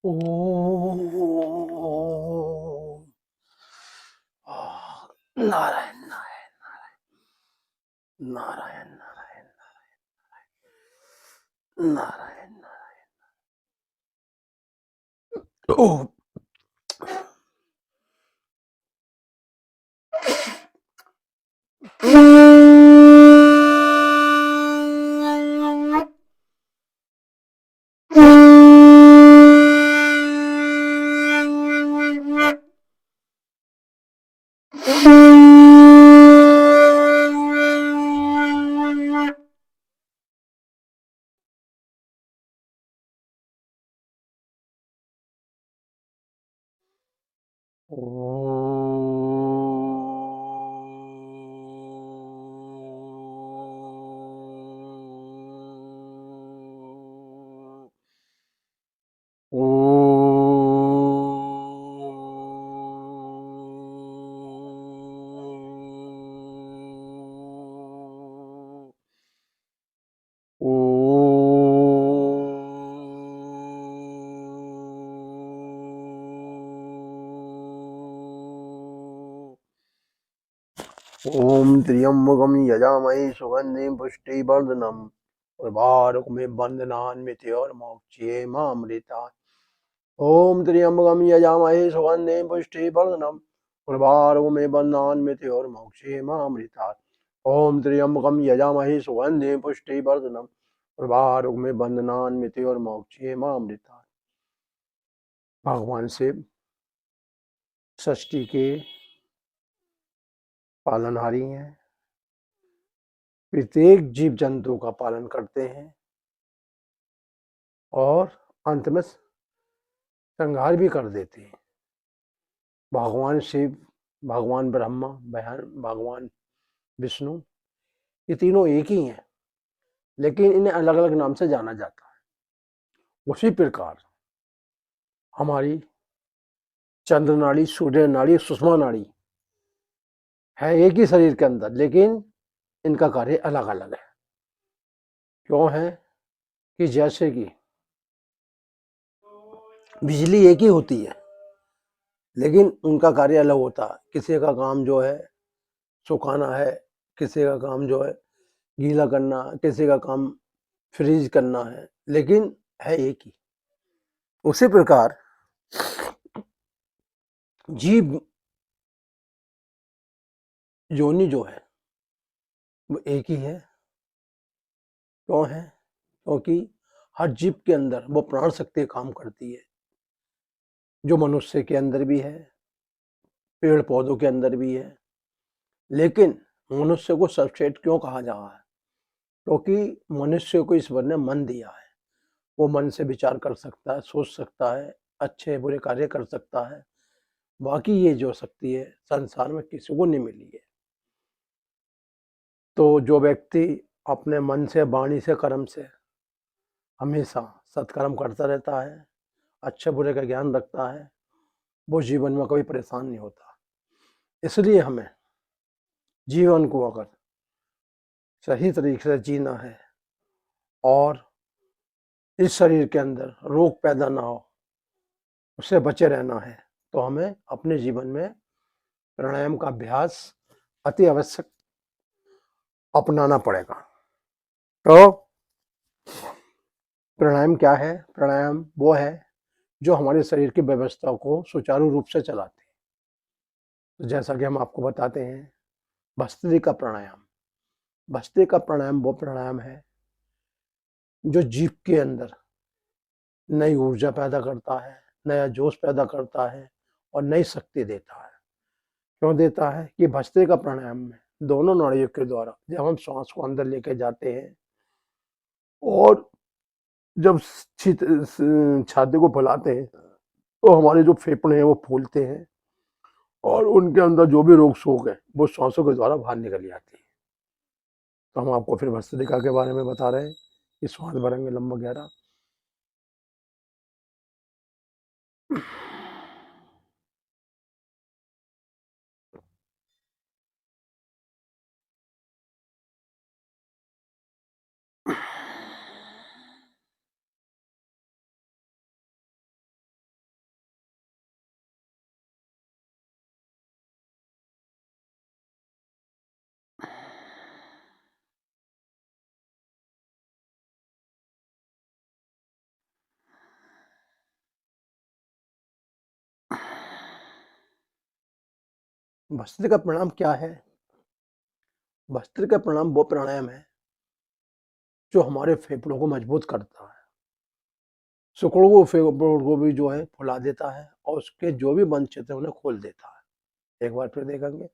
ओम नारायण नारायण नारायण नारायण नारायण नारायण ओम ओम त्र्यंबकं यजामहे सुगंधिं पुष्टिवर्धनम् उर्वारुकमिव बन्धनान् मृत्योर्मोक्षयेमामृतात्। ओम त्र्यंबकं यजामहे सुगंधिं पुष्टिवर्धनम् उर्वारुकमिव बन्धनान् मृत्योर्मोक्षयेमामृतात्। ओम त्र्यंबकं यजामहे सुगंधिं पुष्टिवर्धनम् उर्वारुकमिव बन्धनान् मृत्योर्मोक्षयेमामृतात्। भगवान शिव षष्ठी के पालनहारी हैं, प्रत्येक जीव जंतु का पालन करते हैं और अंत में संहार भी कर देते हैं। भगवान शिव, भगवान ब्रह्मा, भगवान विष्णु, ये तीनों एक ही हैं, लेकिन इन्हें अलग अलग नाम से जाना जाता है। उसी प्रकार हमारी चंद्र नाड़ी, सूर्य नाड़ी, सुषमा नाड़ी है एक ही शरीर के अंदर, लेकिन इनका कार्य अलग अलग है। क्यों है कि जैसे कि बिजली एक ही होती है, लेकिन उनका कार्य अलग होता है। किसी का काम जो है सुखाना है, किसी का काम जो है गीला करना, किसी का काम फ्रीज करना है, लेकिन है एक ही। उसी प्रकार जीव योनि जो है वो एक ही है। क्यों है? क्योंकि हर जीव के अंदर वो प्राण शक्ति काम करती है, जो मनुष्य के अंदर भी है, पेड़ पौधों के अंदर भी है। लेकिन मनुष्य को सर्वश्रेष्ठ क्यों कहा जा रहा है? क्योंकि मनुष्य को ईश्वर ने मन दिया है। वो मन से विचार कर सकता है, सोच सकता है, अच्छे बुरे कार्य कर सकता है। बाकी ये जो शक्ति है संसार में किसी को नहीं मिली है। तो जो व्यक्ति अपने मन से, वाणी से, कर्म से हमेशा सत्कर्म करता रहता है, अच्छे बुरे का ज्ञान रखता है, वो जीवन में कभी परेशान नहीं होता। इसलिए हमें जीवन को अगर सही तरीके से जीना है और इस शरीर के अंदर रोग पैदा ना हो, उससे बचे रहना है, तो हमें अपने जीवन में प्राणायाम का अभ्यास अति आवश्यक अपनाना पड़ेगा। तो प्राणायाम क्या है? प्राणायाम वो है जो हमारे शरीर की व्यवस्था को सुचारू रूप से चलाते हैं। तो जैसा कि हम आपको बताते हैं, भस्त्रिका प्राणायाम। भस्त्रिका प्राणायाम वो प्राणायाम है जो जीव के अंदर नई ऊर्जा पैदा करता है, नया जोश पैदा करता है और नई शक्ति देता है। क्यों देता है? कि भस्त्रिका प्राणायाम में दोनों नाड़ियों के द्वारा जब हम श्वास को अंदर लेके जाते हैं और जब छाती को फैलाते हैं, तो हमारे जो फेफड़े हैं वो फूलते हैं और उनके अंदर जो भी रोग शोक है वो सांसों के द्वारा बाहर निकल जाती है। तो हम आपको फिर भस्त्रिका के बारे में बता रहे हैं कि श्वास भरेंगे लंबा गहरा। भस्त्रिका प्राणायाम क्या है? भस्त्रिका प्राणायाम वो प्राणायाम है जो हमारे फेफड़ों को मजबूत करता है, शुक्र को फेफड़ों को भी जो है फुला देता है और उसके जो भी बंद क्षेत्र है उन्हें खोल देता है। एक बार फिर देखेंगे।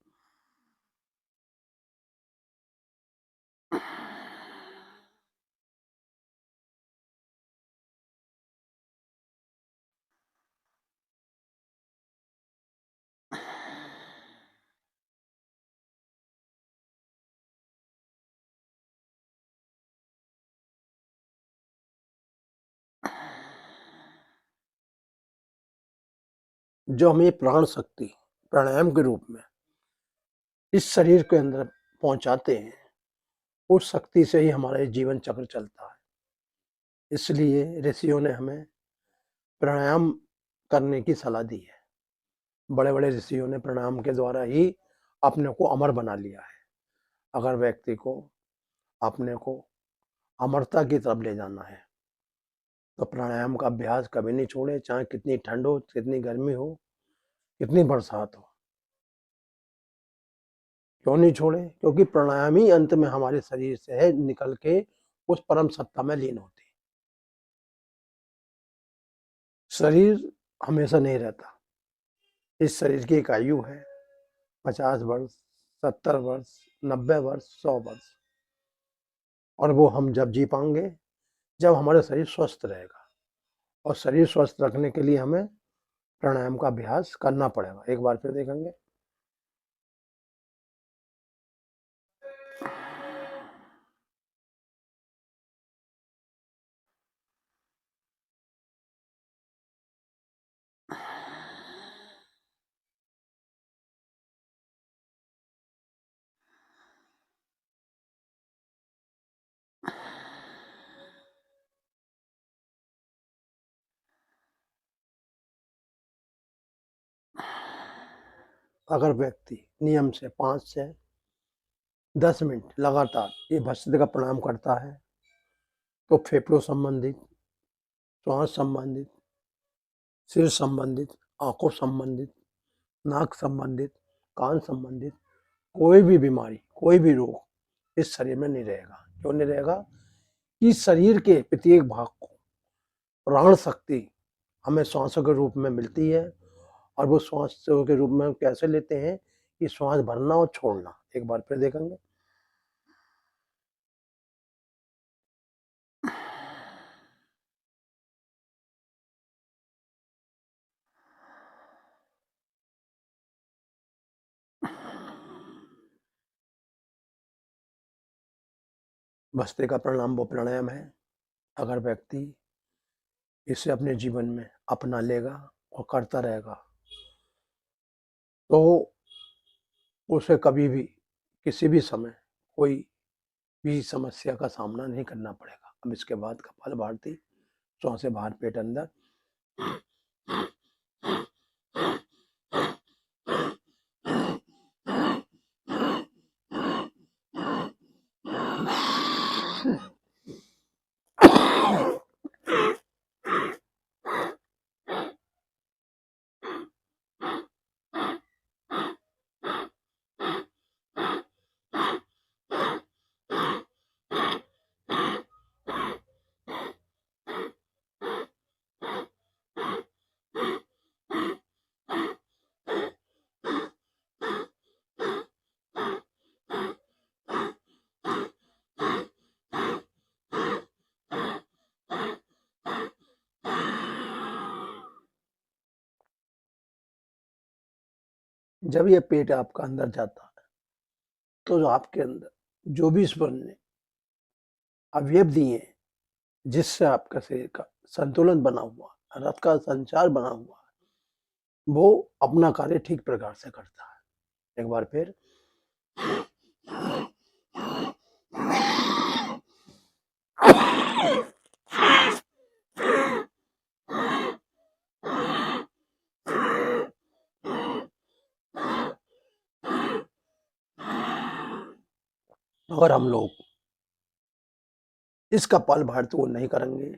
जो हमें प्राण शक्ति प्राणायाम के रूप में इस शरीर के अंदर पहुंचाते हैं, उस शक्ति से ही हमारा ये जीवन चक्र चलता है। इसलिए ऋषियों ने हमें प्राणायाम करने की सलाह दी है। बड़े बड़े ऋषियों ने प्राणायाम के द्वारा ही अपने को अमर बना लिया है। अगर व्यक्ति को अपने को अमरता की तरफ ले जाना है तो प्राणायाम का अभ्यास कभी नहीं छोड़े, चाहे कितनी ठंड हो, कितनी गर्मी हो, कितनी बरसात हो। क्यों नहीं छोड़े? क्योंकि प्राणायाम ही अंत में हमारे शरीर से है निकल के उस परम सत्ता में लीन होती है। शरीर हमेशा नहीं रहता। इस शरीर की एक आयु है 50 वर्ष, 70 वर्ष, 90 वर्ष, 100 वर्ष, और वो हम जब जी पाएंगे जब हमारा शरीर स्वस्थ रहेगा। और शरीर स्वस्थ रखने के लिए हमें प्राणायाम का अभ्यास करना पड़ेगा। एक बार फिर देखेंगे। अगर व्यक्ति नियम से 5 से 10 मिनट लगातार ये भस्त्रिका प्राणायाम करता है तो फेफड़ों संबंधित, श्वास संबंधित, सिर संबंधित, आंखों संबंधित, नाक संबंधित, कान संबंधित कोई भी बीमारी, कोई भी रोग इस शरीर में नहीं रहेगा। क्यों नहीं रहेगा? कि शरीर के प्रत्येक भाग को प्राण शक्ति हमें श्वासों के रूप में मिलती है। और वो श्वासों के रूप में हम कैसे लेते हैं? कि श्वास भरना और छोड़ना। एक बार फिर देखेंगे। भस्त्रिका प्राणायाम वो प्राणायाम है, अगर व्यक्ति इसे अपने जीवन में अपना लेगा और करता रहेगा तो उसे कभी भी किसी भी समय कोई भी समस्या का सामना नहीं करना पड़ेगा। अब इसके बाद कपालभाति, श्वास से बाहर, पेट अंदर। जब ये पेट आपका अंदर जाता है तो जो आपके अंदर जो भी ईश्वर ने अवयव दिए हैं, जिससे आपका शरीर का संतुलन बना हुआ, रक्त का संचार बना हुआ, वो अपना कार्य ठीक प्रकार से करता है। एक बार फिर। अगर हम लोग इस कपालभाति को नहीं करेंगे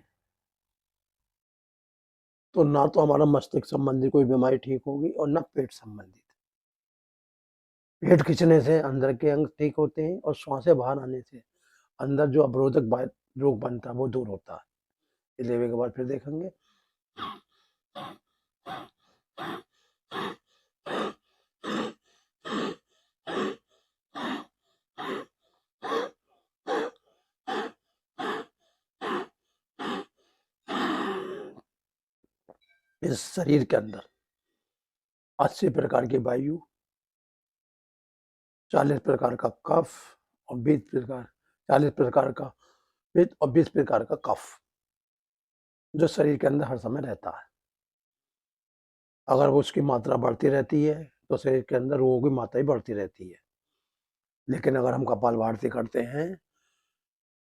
तो ना तो हमारा मस्तिष्क संबंधी कोई बीमारी ठीक होगी और ना पेट संबंधी। पेट खींचने से अंदर के अंग ठीक होते हैं और श्वासें बाहर आने से अंदर जो अवरोधक रोग बनता है वो दूर होता है। ये लेवे के बाद फिर देखेंगे। इस शरीर के अंदर 80 प्रकार की वायु, 40 प्रकार का कफ और 40 प्रकार का पित्त और 20 प्रकार का कफ जो शरीर के अंदर हर समय रहता है। अगर वो उसकी मात्रा बढ़ती रहती है तो शरीर के अंदर रोगों की मात्रा ही बढ़ती रहती है। लेकिन अगर हम कपालभाति करते हैं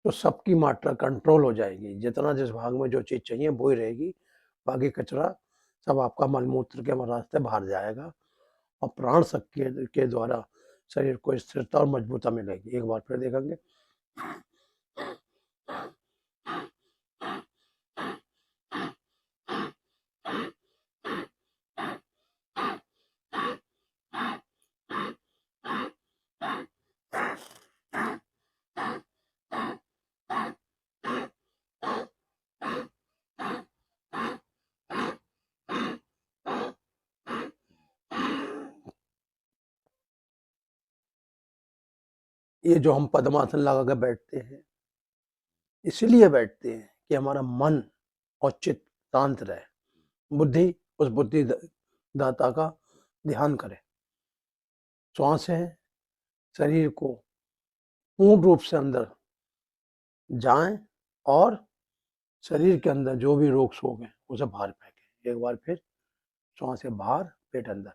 तो सबकी मात्रा कंट्रोल हो जाएगी। जितना जिस भाग में जो चीज़ चाहिए वो ही रहेगी, बाकी कचरा सब आपका मलमूत्र के रास्ते बाहर जाएगा और प्राण शक्ति के द्वारा शरीर को स्थिरता और मजबूता मिलेगी। एक बार फिर देखेंगे। ये जो हम पद्मासन लगा कर बैठते हैं, इसलिए बैठते हैं कि हमारा मन और चित्त शांत रहे, बुद्धि उस बुद्धि दाता का ध्यान करे। श्वास है शरीर को पूर्ण रूप से अंदर जाएं और शरीर के अंदर जो भी रोग शोक है उसे बाहर फेंके। एक बार फिर श्वास से बाहर, पेट अंदर।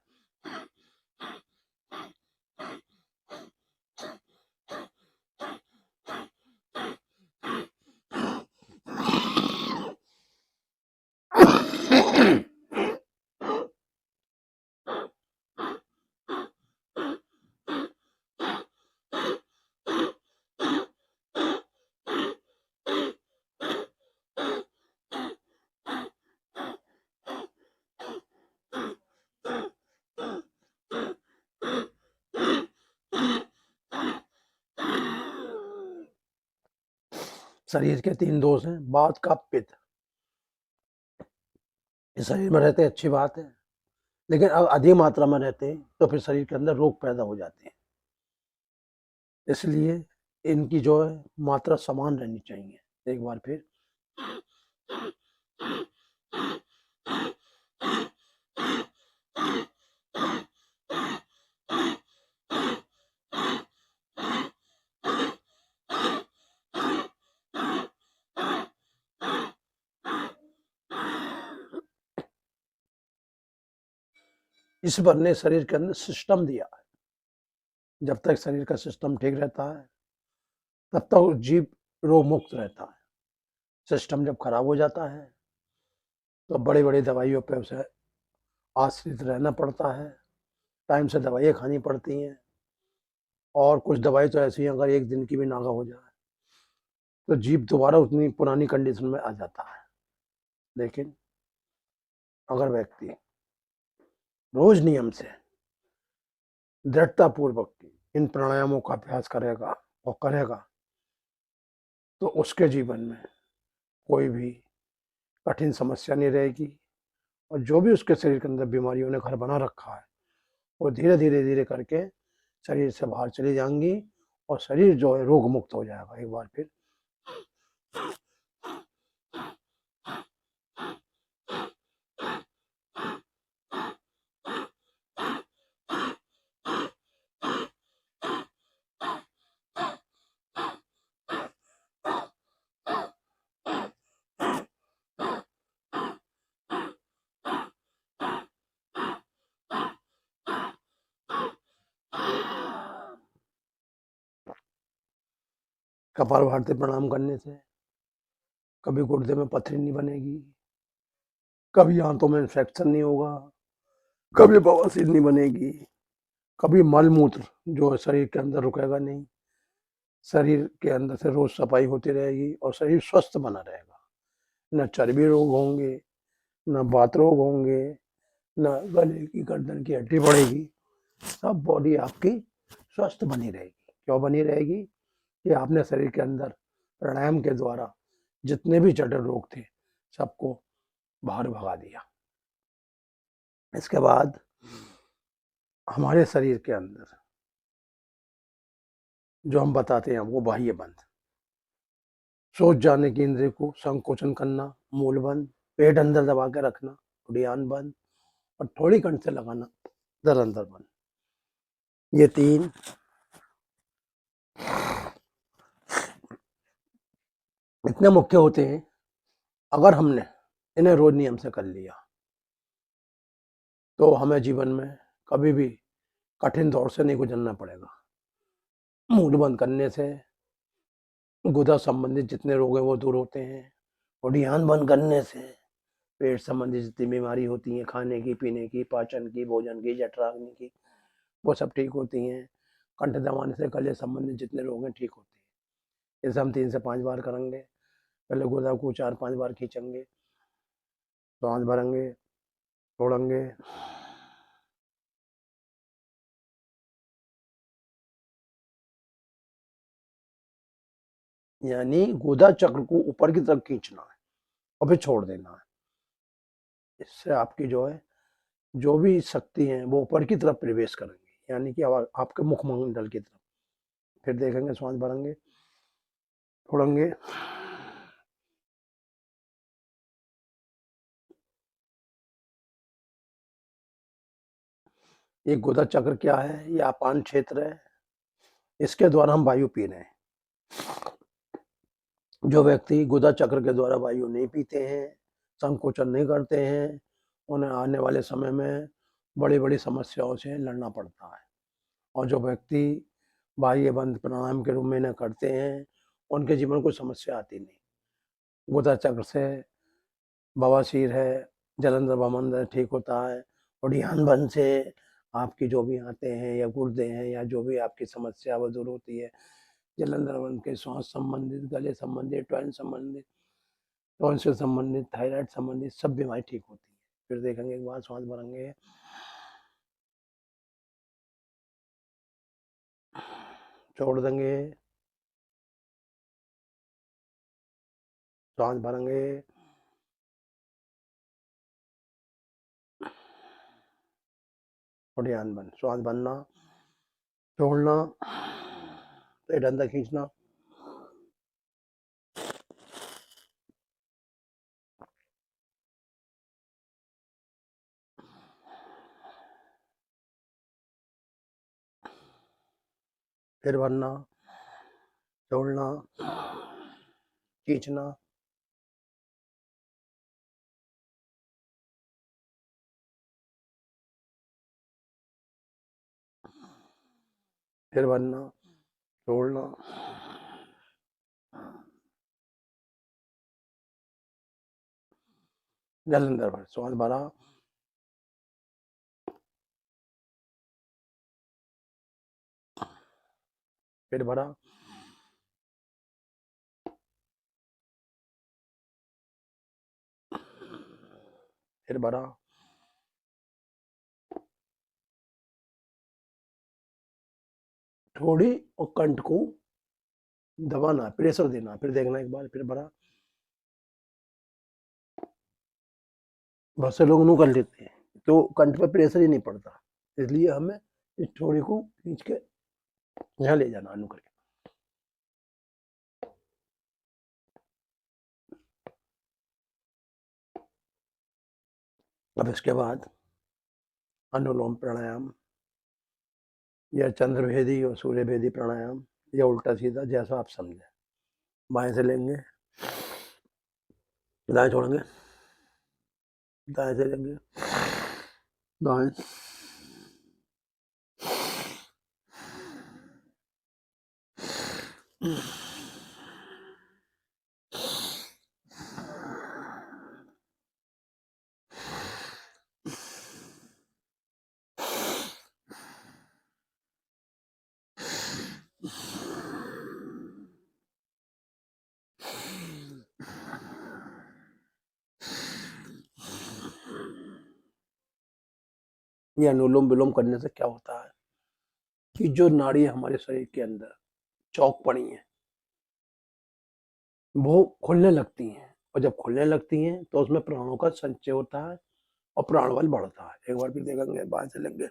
शरीर के 3 दोष हैं, वात, कफ, पित्त। इस शरीर में रहते अच्छी बात है, लेकिन अगर अधिक मात्रा में रहते हैं तो फिर शरीर के अंदर रोग पैदा हो जाते हैं। इसलिए इनकी जो है मात्रा समान रहनी चाहिए। एक बार फिर। ईश्वर ने शरीर के अंदर सिस्टम दिया है। जब तक शरीर का सिस्टम ठीक रहता है तब तक जीव रोग मुक्त रहता है। सिस्टम जब खराब हो जाता है तो बड़ी बड़ी दवाइयों पे उसे आश्रित रहना पड़ता है, टाइम से दवाइयाँ खानी पड़ती हैं। और कुछ दवाई तो ऐसी हैं, अगर एक दिन की भी नागा हो जाए तो जीव दोबारा उतनी पुरानी कंडीशन में आ जाता है। लेकिन अगर व्यक्ति रोज नियम से दृढ़ता पूर्वक इन प्राणायामों का अभ्यास करेगा तो उसके जीवन में कोई भी कठिन समस्या नहीं रहेगी। और जो भी उसके शरीर के अंदर बीमारियों ने घर बना रखा है वो धीरे धीरे धीरे करके शरीर से बाहर चली जाएंगी और शरीर जो है रोग मुक्त हो जाएगा। एक बार फिर। कपालभाति प्राणायाम करने से कभी गुर्दे में पथरी नहीं बनेगी, कभी आंतों में इन्फेक्शन नहीं होगा, कभी बवासीर नहीं बनेगी, कभी मल मूत्र जो है शरीर के अंदर रुकेगा नहीं। शरीर के अंदर से रोज सफाई होती रहेगी और शरीर स्वस्थ बना रहेगा। न चर्बी रोग होंगे, न बात रोग होंगे, न गले की गर्दन की हड्डी बढ़ेगी। सब बॉडी आपकी स्वस्थ बनी रहेगी। क्यों बनी रहेगी? कि आपने शरीर के अंदर प्राणायाम के द्वारा जितने भी जटिल रोग थे सबको बाहर भगा दिया। इसके बाद हमारे शरीर के अंदर जो हम बताते हैं वो बाह्य बंध, सोच जाने की इंद्रिय को संकोचन करना, मूल बंध, पेट अंदर दबा के रखना, उड़ियान बंध, और थोड़ी कंठ से लगाना, दर अंदर बंध। ये 3 इतने मुख्य होते हैं। अगर हमने इन्हें रोज नियम से कर लिया तो हमें जीवन में कभी भी कठिन दौर से नहीं गुजरना पड़ेगा। मूड बंद करने से गुदा संबंधित जितने रोग हैं वो दूर होते हैं। उड़ियान बंद करने से पेट संबंधी जितनी बीमारी होती हैं, खाने की, पीने की, पाचन की, भोजन की, जठराग्नि की, वो सब ठीक होती हैं। कंठ दबाने से गले संबंधित जितने रोग हैं ठीक होते हैं। इसे हम 3 से 5 बार करेंगे। पहले गुदा को 4-5 बार खींचेंगे, सांस भरेंगे, छोड़ेंगे, यानी गुदा चक्र को ऊपर की तरफ खींचना है और फिर छोड़ देना है। इससे आपकी जो है जो भी शक्ति है वो ऊपर की तरफ प्रवेश करेंगे, यानी कि आपके मुखमंडल की तरफ। फिर देखेंगे, सांस भरेंगे, छोड़ेंगे, ये गुदा चक्र क्या है? ये अपान क्षेत्र है। इसके द्वारा हम वायु पी रहे हैं। जो व्यक्ति गुदा चक्र के द्वारा वायु नहीं पीते हैं, संकोचन नहीं करते हैं, उन्हें आने वाले समय में बड़ी बड़ी समस्याओं से लड़ना पड़ता है। और जो व्यक्ति बाह्य बंद प्राणायाम के रूप में इन्हें करते हैं उनके जीवन में कोई समस्या आती नहीं। गुदा चक्र से बवासीर है, जलंधर बमंदर ठीक होता है। और ध्यान बंद से आपकी जो भी आते हैं या गुर्दे हैं या जो भी आपकी समस्या वो दूर होती है। जलंधर बंद के श्वास संबंधित, गले संबंधित, ट्वेन संबंधित, टॉन्सिल संबंधित, थायराइड संबंधित सब बीमारी ठीक होती है। फिर देखेंगे, एक बार सांस भरेंगे, छोड़ देंगे, सांस भरेंगे, और ध्यान बंद, श्वास भरना, छोड़ना, पेट अंदर खींचना, फिर भरना, छोड़ना, खींचना, फिर भरना, छोड़ना, जलंधर भर, श्वास भरा, फिर भरा, फिर भरा, थोड़ी, और कंठ को दबाना, प्रेशर देना। फिर देखना, एक बार फिर भरा। बहुत से लोग नू कर लेते हैं तो कंठ पे प्रेशर ही नहीं पड़ता, इसलिए हमें इस थोड़ी को खींच के यहाँ ले जाना, अनु करके। अब इसके बाद अनुलोम प्राणायाम या चंद्रभेदी और सूर्यभेदी प्राणायाम या उल्टा सीधा, जैसा आप समझे। बाएं से लेंगे, दाएं छोड़ेंगे, दाएं से लेंगे, दाएं, ये अनुलोम विलोम करने से क्या होता है? कि जो नाड़ी हमारे शरीर के अंदर चौक पड़ी हैं वो खुलने लगती हैं, और जब खुलने लगती हैं तो उसमें प्राणों का संचय होता है और प्राण बल बढ़ता है। एक बार फिर देखेंगे, बाहर चलेंगे।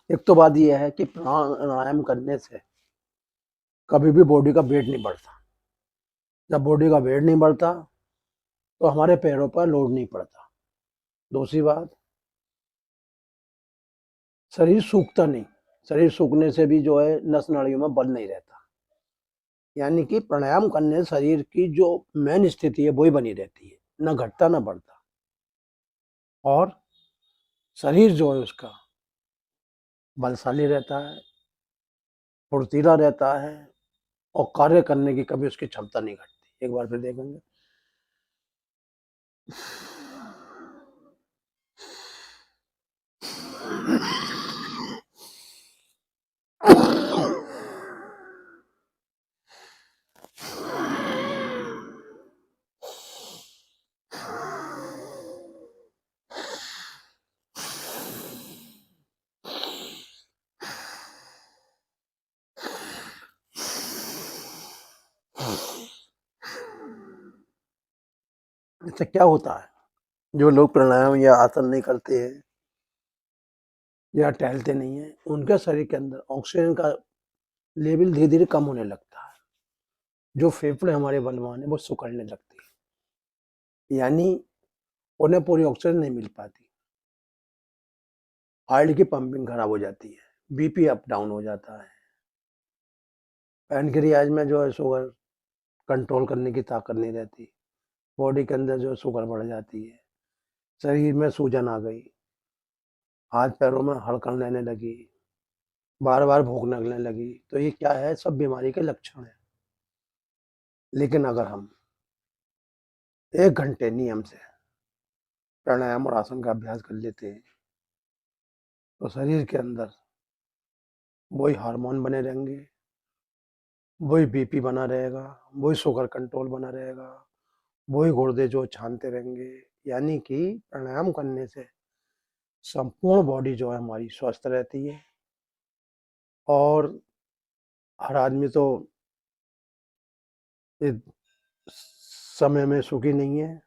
एक तो बात यह है कि प्राणायाम करने से कभी भी बॉडी का वेट नहीं बढ़ता। जब बॉडी का वेट नहीं बढ़ता तो हमारे पैरों पर लोड नहीं पड़ता। दूसरी बात, शरीर सूखता नहीं। शरीर सूखने से भी जो है नस नाड़ियों में बल नहीं रहता। यानी कि प्राणायाम करने से शरीर की जो मेन स्थिति है वही बनी रहती है, ना घटता ना बढ़ता। और शरीर जो है उसका बलशाली रहता है, फुर्तीला रहता है, और कार्य करने की कभी उसकी क्षमता नहीं घटती। एक बार फिर देखेंगे। इससे क्या होता है, जो लोग प्राणायाम या आसन नहीं करते हैं या टहलते नहीं है, उनके शरीर के अंदर ऑक्सीजन का लेवल धीरे धीरे कम होने लगता है। जो फेफड़े हमारे बलवान है वो सिकुड़ने लगते हैं, यानी उन्हें पूरी ऑक्सीजन नहीं मिल पाती। हार्ट की पंपिंग खराब हो जाती है, बीपी अप डाउन हो जाता है। पैनक्रियाज में जो है शुगर कंट्रोल करने की ताकत नहीं रहती। बॉडी के अंदर जो है शुगर बढ़ जाती है। शरीर में सूजन आ गई, हाथ पैरों में हड़कन रहने लगी, बार बार भूख लगने लगी। तो ये क्या है, सब बीमारी के लक्षण है। लेकिन अगर हम 1 घंटे नियम से प्राणायाम और आसन का अभ्यास कर लेते हैं तो शरीर के अंदर वही हार्मोन बने रहेंगे, वही बीपी बना रहेगा, वही शुगर कंट्रोल बना रहेगा, वही गुर्दे जो छानते रहेंगे। यानी कि प्राणायाम करने से संपूर्ण बॉडी जो है हमारी स्वस्थ रहती है। और हर आदमी तो इस समय में सुखी नहीं है।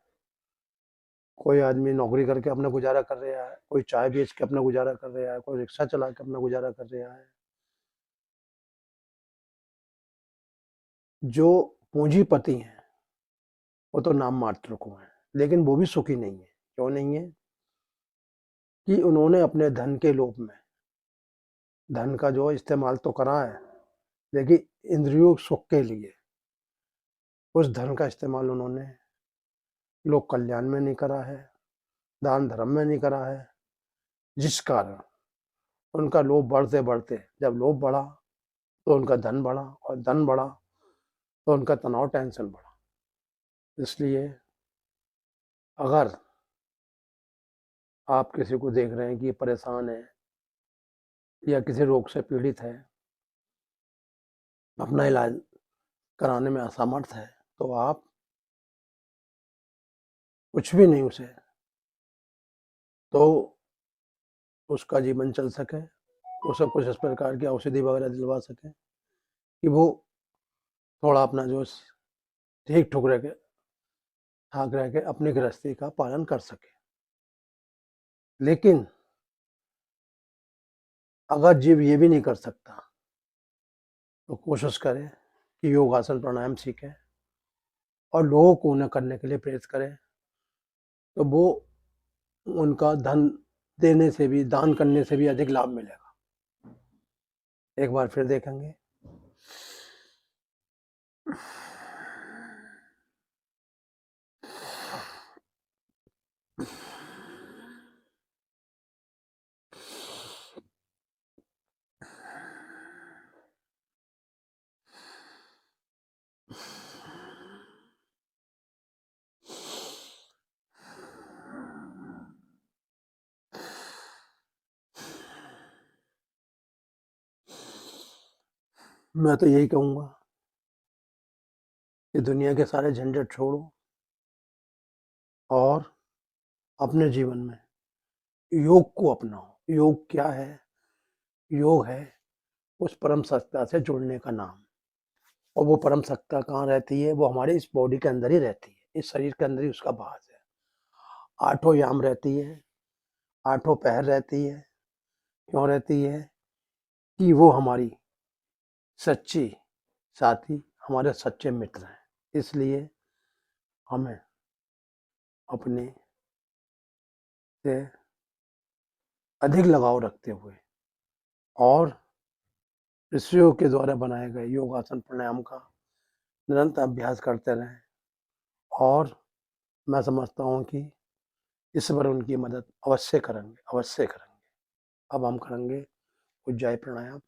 कोई आदमी नौकरी करके अपना गुजारा कर रहा है, कोई चाय बेच के अपना गुजारा कर रहा है, कोई रिक्शा चला के अपना गुजारा कर रहा है। जो पूंजीपति हैं वो तो नाम मात्र को हैं, लेकिन वो भी सुखी नहीं है। क्यों नहीं है? कि उन्होंने अपने धन के लोभ में धन का जो इस्तेमाल तो करा है, लेकिन इंद्रियों सुख के लिए उस धन का इस्तेमाल उन्होंने लोक कल्याण में नहीं करा है, दान धर्म में नहीं करा है। जिस कारण उनका लोभ बढ़ते बढ़ते, जब लोभ बढ़ा तो उनका धन बढ़ा, और धन बढ़ा तो उनका तनाव टेंशन बढ़ा। इसलिए अगर आप किसी को देख रहे हैं कि ये परेशान है या किसी रोग से पीड़ित है, अपना इलाज कराने में असमर्थ है, तो आप कुछ भी नहीं उसे, तो उसका जीवन चल सके, उसे कुछ इस प्रकार की औषधि वगैरह दिलवा सके कि वो थोड़ा अपना जो ठीक ठुक रह के ठाक रह के अपनी गृहस्थी का पालन कर सके। लेकिन अगर जीव ये भी नहीं कर सकता तो कोशिश करें कि योगासन प्राणायाम सीखें और लोगों को उन्हें करने के लिए प्रेरित करें। तो वो उनका धन देने से भी, दान करने से भी अधिक लाभ मिलेगा। एक बार फिर देखेंगे। मैं तो यही कहूँगा कि दुनिया के सारे झंझट छोड़ो और अपने जीवन में योग को अपनाओ। योग क्या है? योग है उस परम सत्ता से जुड़ने का नाम। और वो परम सत्ता कहाँ रहती है? वो हमारे इस बॉडी के अंदर ही रहती है, इस शरीर के अंदर ही उसका वास है। आठों याम रहती है, आठों पहर रहती है। क्यों रहती है? कि वो हमारी सच्ची साथी, हमारे सच्चे मित्र हैं। इसलिए हमें अपने से अधिक लगाव रखते हुए और ऋषियों के द्वारा बनाए गए योगासन प्राणायाम का निरंतर अभ्यास करते रहें। और मैं समझता हूँ कि इस बार उनकी मदद अवश्य करेंगे, अवश्य करेंगे। अब हम करेंगे उज्जाई प्राणायाम।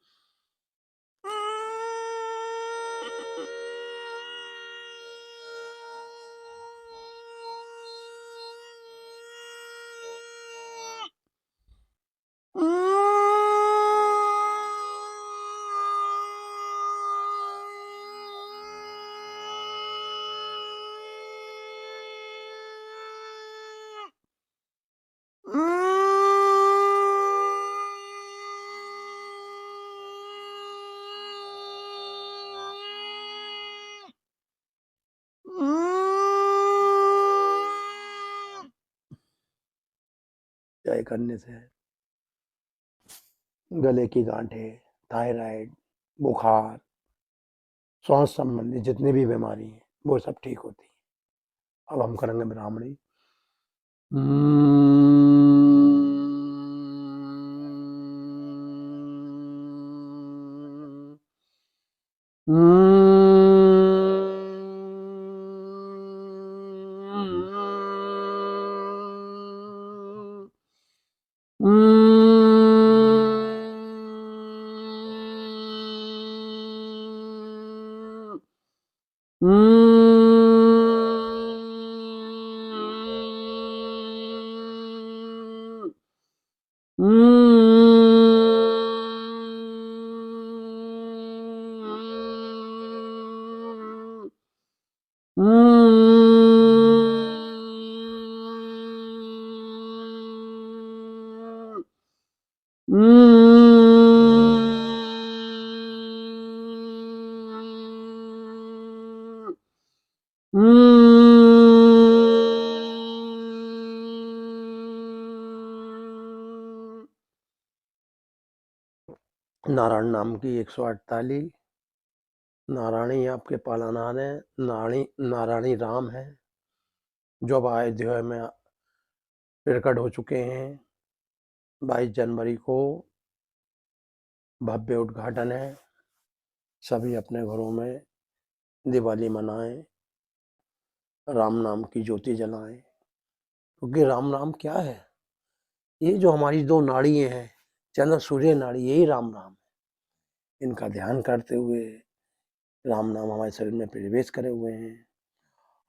उज्जाई करने से गले की गांठें, थायराइड, बुखार, श्वास संबंधी जितनी भी बीमारी हैं वो सब ठीक होती हैं। अब हम करेंगे ब्राह्मणी। नारायण नाम की 108 ताली। नारायणी आपके पालनहार है। नारायणी राम है जो अब अयोध्या में प्रकट हो चुके हैं। 22 जनवरी को भव्य उद्घाटन है। सभी अपने घरों में दिवाली मनाएं, राम नाम की ज्योति जलाएं। क्योंकि राम नाम क्या है? ये जो हमारी दो नाड़ी हैं, चंद्र सूर्य नाड़ी, यही राम नाम है। इनका ध्यान करते हुए राम नाम हमारे शरीर में प्रवेश करे हुए हैं।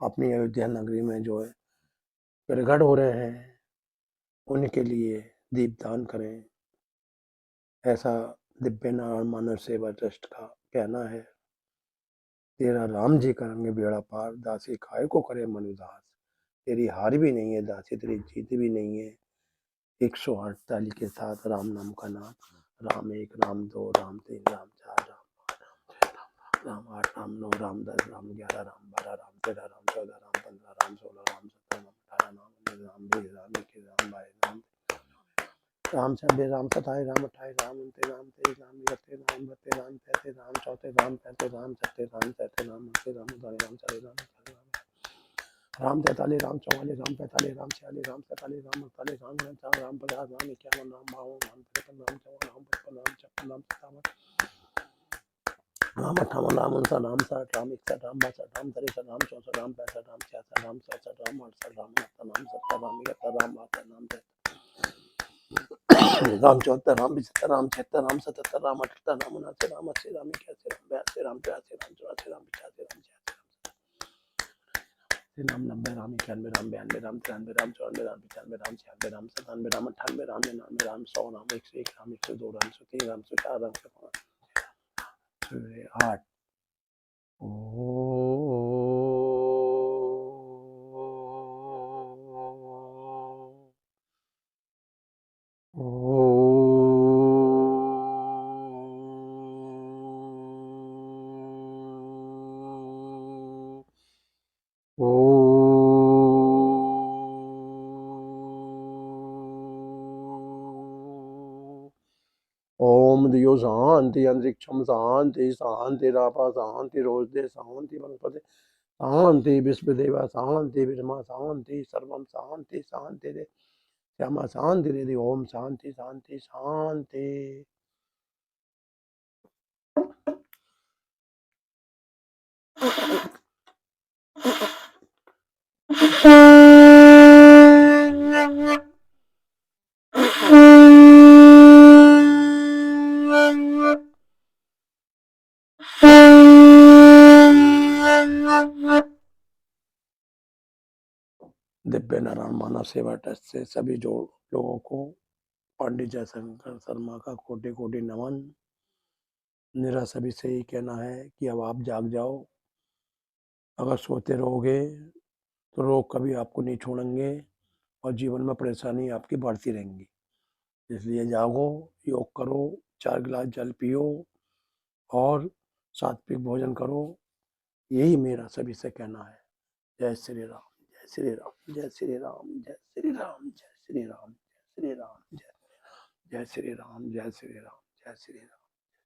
अपनी अयोध्या नगरी में जो है प्रकट हो रहे हैं, उनके लिए दीपदान करें, ऐसा दिव्य नारायण मानव सेवा ट्रस्ट का कहना है। तेरा राम जी करेंगे बेड़ा पार, दासी खाए को करे मन उदास। तेरी हार भी नहीं है दासी, तेरी जीत भी नहीं है। 108 ताली के साथ राम नाम का नाम। राम 1, राम 2, राम 3, राम 4, राम 8, राम 9, राम 10, राम 11, राम 12, राम 13, राम 14, राम 15, राम 16, राम 17, राम 18, राम 19, राम 20, राम 21, राम 22, राम 26, राम 27, राम 28, राम 29, राम 23, राम 31, राम 32, राम 33, राम 34, राम 35, राम 36, राम 37, राम 38, राम 39, राम 40, राम 43, राम 44, राम 45, राम 46, राम 47, राम 48, राम 49, राम 50, राम 51, राम 52, राम 53, राम 54, राम 55, राम 56, राम 57, राम 58, राम 59, राम 60, राम 61, राम 62, राम 63, राम 64, राम 65, राम 66, राम 67, राम 68, राम 69, राम 70, राम 71, राम 72, राम 73, राम 74, राम 75, राम 76, राम 77, राम 78, राम 79, राम 80, राम 81, राम 82, राम 83, राम 84, राम 85, राम 86, राम 90, राम 91, राम 92, राम 93, राम 94, राम 95, राम 96, राम 97, राम 98, राम 99, राम 100, राम 101, राम 102, राम 103, राम 104, राम 105, सूर्य 8 ओम दियो शांति अंतरिक्षम शांति शांति रापा शांति रोजदे शांति वनस्पति शांति विश्वदेवा शांति विरमा शांति सर्वम शांति शांति रे श्यामा शांति रे ओम शांति शांति शांति। दिव्य नारायण मानव सेवा ट्रस्ट से सभी जो लोगों को पंडित जयशंकर शर्मा का कोटि कोटि नमन। मेरा सभी से ही कहना है कि अब आप जाग जाओ। अगर सोते रहोगे तो रोग कभी आपको नहीं छोड़ेंगे और जीवन में परेशानी आपकी बढ़ती रहेंगी। इसलिए जागो, योग करो, 4 गिलास जल पियो और सात्विक भोजन करो। यही मेरा सभी से कहना है। जय श्री राम, जय श्री राम, जय श्री राम, जय श्री राम, जय श्री राम, जय श्री राम, जय श्री राम, जय श्री राम, जय श्री राम।